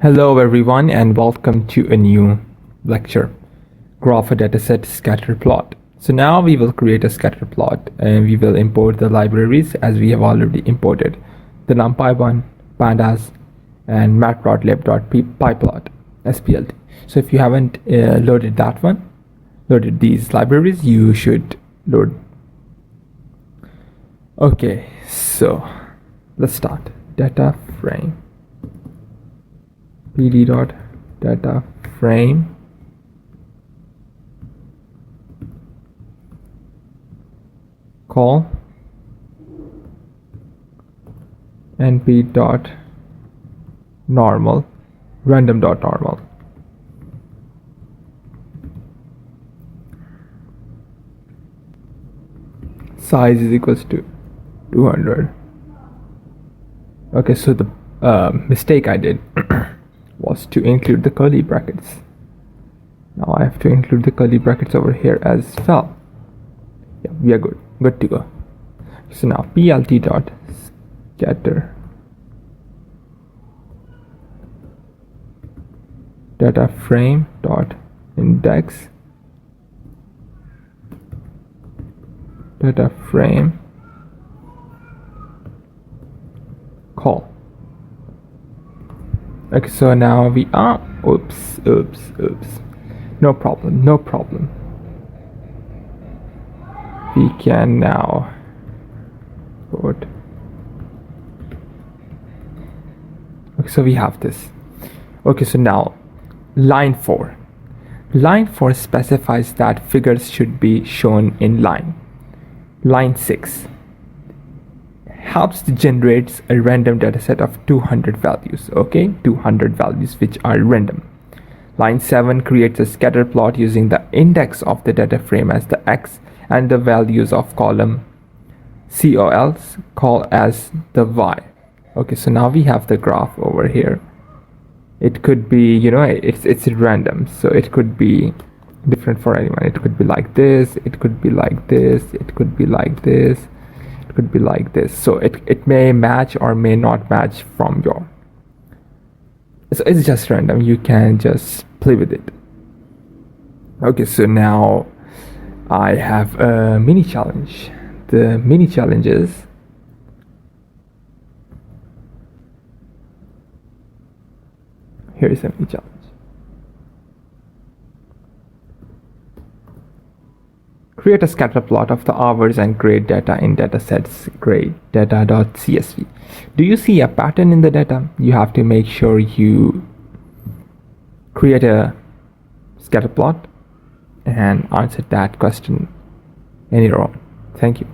Hello everyone and welcome to a new lecture, Graph a dataset scatter plot. So now we will create a scatter plot and we will import the libraries as we have already imported the NumPy1, pandas and matplotlib.pyplot splt. So if you haven't loaded these libraries, you should load. Okay, so let's start. Data frame pd.data frame call np.normal random.normal. Size is equals to 200. Okay, so the mistake I did was to include the curly brackets. Now I have to include the curly brackets over here as well. Yeah, we are good to go. So now plt.scatter data frame dot index data frame call. Okay, so now we are oops. No problem. We can now put. Okay, so we have this. Okay, so now line 4. Line 4 specifies that figures should be shown in line. Line 6 helps to generate a random dataset of 200 values. Okay, 200 values which are random. Line 7 creates a scatter plot using the index of the data frame as the x and the values of column call as the y. Okay, so now we have the graph over here. It could be, it's random, so it could be different for anyone. It could be like this, it could be like this, it could be like this, it could be like this. So it may match or may not match from your. So it's just random. You can just play with it. Okay, so now I have a mini challenge. The mini challenge is here is a mini challenge. Create a scatter plot of the hours and grade data in datasets grade data.csv. Do you see a pattern in the data? You have to make sure you create a scatter plot and answer that question in your own. Thank you.